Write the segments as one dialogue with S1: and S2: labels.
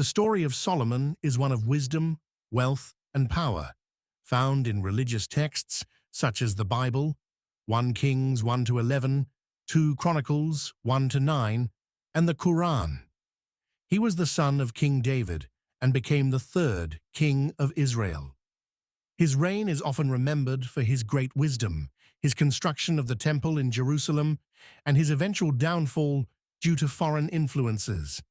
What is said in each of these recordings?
S1: The story of Solomon is one of wisdom, wealth, and power, found in religious texts such as the Bible, 1 Kings 1 to 11, 2 Chronicles 1 to 9, and the Quran. He was the son of King David and became the third king of Israel. His reign is often remembered for his great wisdom, his construction of the temple in Jerusalem, and his eventual downfall due to foreign influences.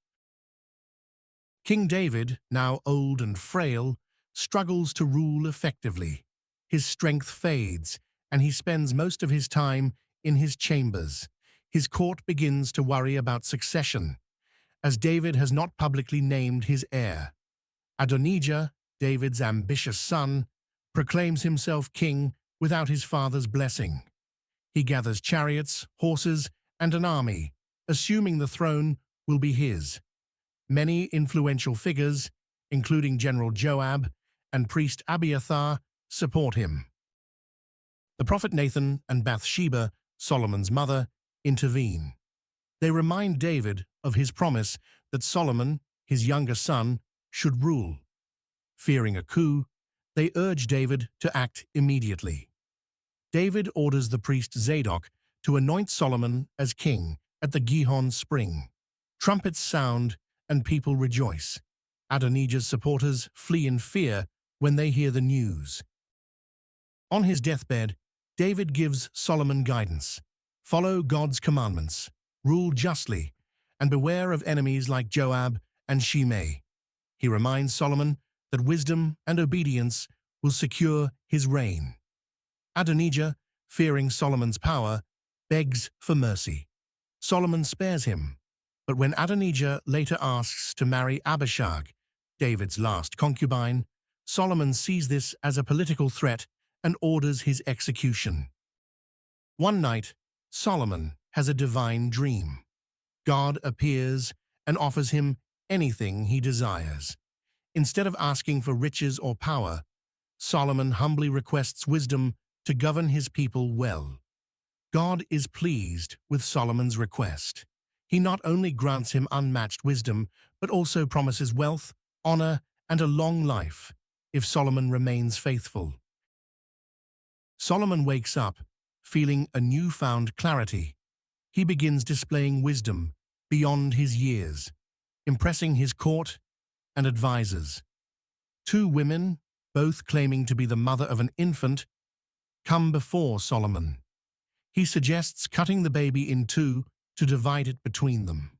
S1: King David, now old and frail, struggles to rule effectively. His strength fades, and he spends most of his time in his chambers. His court begins to worry about succession, as David has not publicly named his heir. Adonijah, David's ambitious son, proclaims himself king without his father's blessing. He gathers chariots, horses, and an army, assuming the throne will be his. Many influential figures, including General Joab and priest Abiathar, support him. The prophet Nathan and Bathsheba, Solomon's mother, intervene. They remind David of his promise that Solomon, his younger son, should rule. Fearing a coup, they urge David to act immediately. David orders the priest Zadok to anoint Solomon as king at the Gihon spring. Trumpets sound and people rejoice. Adonijah's supporters flee in fear when they hear the news. On his deathbed, David gives Solomon guidance. Follow God's commandments, rule justly, and beware of enemies like Joab and Shimei. He reminds Solomon that wisdom and obedience will secure his reign. Adonijah, fearing Solomon's power, begs for mercy. Solomon spares him, but when Adonijah later asks to marry Abishag, David's last concubine, Solomon sees this as a political threat and orders his execution. One night, Solomon has a divine dream. God appears and offers him anything he desires. Instead of asking for riches or power, Solomon humbly requests wisdom to govern his people well. God is pleased with Solomon's request. He not only grants him unmatched wisdom, but also promises wealth, honor, and a long life if Solomon remains faithful. Solomon wakes up, feeling a newfound clarity. He begins displaying wisdom beyond his years, impressing his court and advisors. 2 women, both claiming to be the mother of an infant, come before Solomon. He suggests cutting the baby in 2 to divide it between them.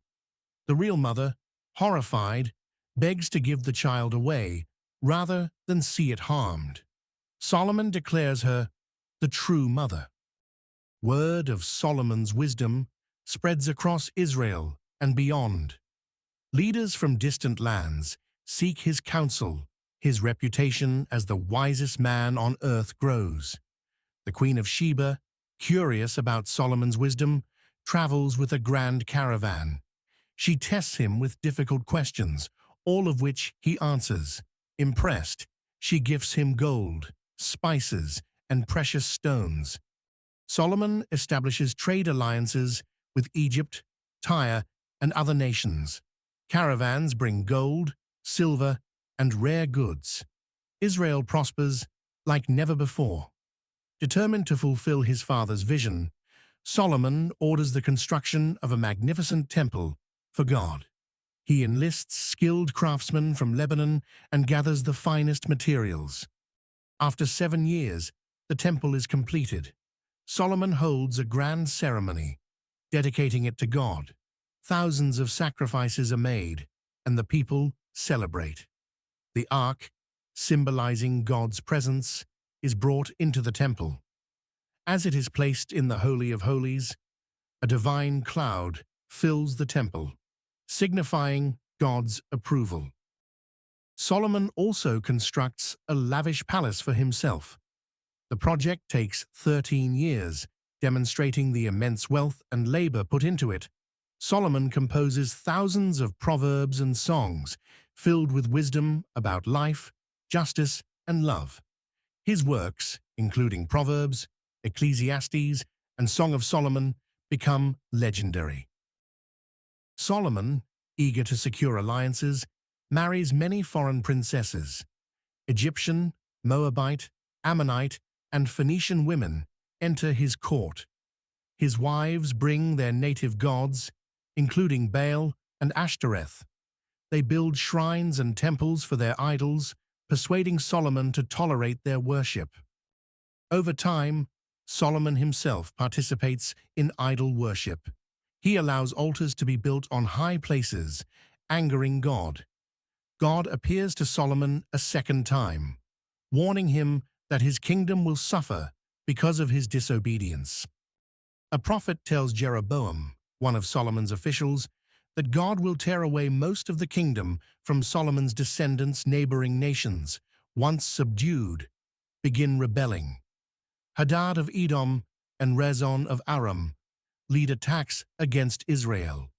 S1: The real mother, horrified, begs to give the child away rather than see it harmed. Solomon declares her the true mother. Word of Solomon's wisdom spreads across Israel and beyond. Leaders from distant lands seek his counsel. His reputation as the wisest man on earth grows. The Queen of Sheba, curious about Solomon's wisdom, travels with a grand caravan. She tests him with difficult questions, all of which he answers. Impressed, she gifts him gold, spices, and precious stones. Solomon establishes trade alliances with Egypt, Tyre, and other nations. Caravans bring gold, silver, and rare goods. Israel prospers like never before. Determined to fulfill his father's vision, Solomon orders the construction of a magnificent temple for God. He enlists skilled craftsmen from Lebanon and gathers the finest materials. After 7 years, the temple is completed. Solomon holds a grand ceremony, dedicating it to God. Thousands of sacrifices are made, and the people celebrate. The ark, symbolizing God's presence, is brought into the temple. As it is placed in the Holy of Holies, a divine cloud fills the temple, signifying God's approval. Solomon also constructs a lavish palace for himself. The project takes 13 years, demonstrating the immense wealth and labor put into it. Solomon composes thousands of proverbs and songs filled with wisdom about life, justice, and love. His works, including Proverbs, Ecclesiastes, and Song of Solomon, become legendary. Solomon, eager to secure alliances, marries many foreign princesses. Egyptian, Moabite, Ammonite, and Phoenician women enter his court. His wives bring their native gods, including Baal and Ashtoreth. They build shrines and temples for their idols, persuading Solomon to tolerate their worship. Over time, Solomon himself participates in idol worship. He allows altars to be built on high places, angering God. God appears to Solomon a second time, warning him that his kingdom will suffer because of his disobedience. A prophet tells Jeroboam, one of Solomon's officials, that God will tear away most of the kingdom from Solomon's descendants. Neighboring nations, once subdued, begin rebelling. Hadad of Edom and Rezon of Aram lead attacks against Israel.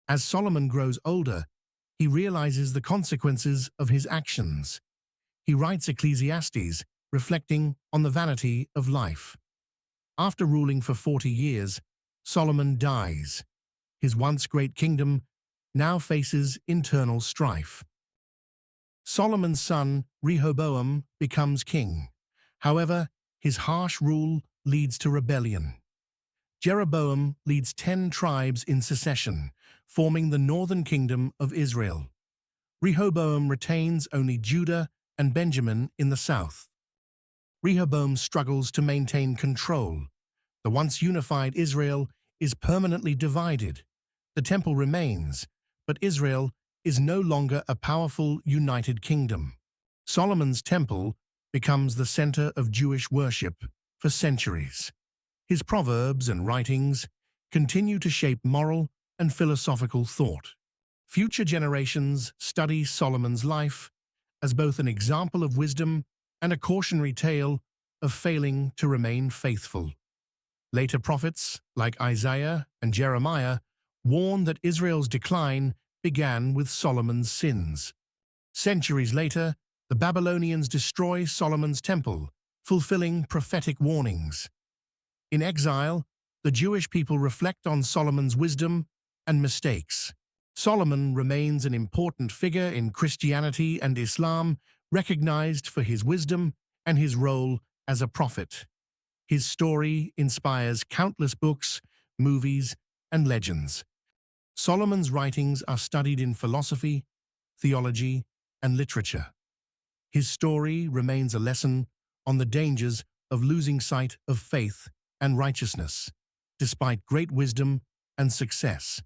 S1: As Solomon grows older, he realizes the consequences of his actions. He writes Ecclesiastes, reflecting on the vanity of life. After ruling for 40 years, Solomon dies. His once great kingdom now faces internal strife. Solomon's son, Rehoboam, becomes king. However, his harsh rule leads to rebellion. Jeroboam leads 10 tribes in secession, forming the northern kingdom of Israel. Rehoboam retains only Judah and Benjamin in the south. Rehoboam struggles to maintain control. The once unified Israel is permanently divided. The temple remains, but Israel is no longer a powerful, united kingdom. Solomon's temple becomes the center of Jewish worship for centuries. His proverbs and writings continue to shape moral and philosophical thought. Future generations study Solomon's life as both an example of wisdom and a cautionary tale of failing to remain faithful. Later prophets, like Isaiah and Jeremiah, warn that Israel's decline began with Solomon's sins. Centuries later, the Babylonians destroy Solomon's temple, fulfilling prophetic warnings. In exile, the Jewish people reflect on Solomon's wisdom and mistakes. Solomon remains an important figure in Christianity and Islam, recognized for his wisdom and his role as a prophet. His story inspires countless books, movies, and legends. Solomon's writings are studied in philosophy, theology, and literature. His story remains a lesson on the dangers of losing sight of faith and righteousness, despite great wisdom and success.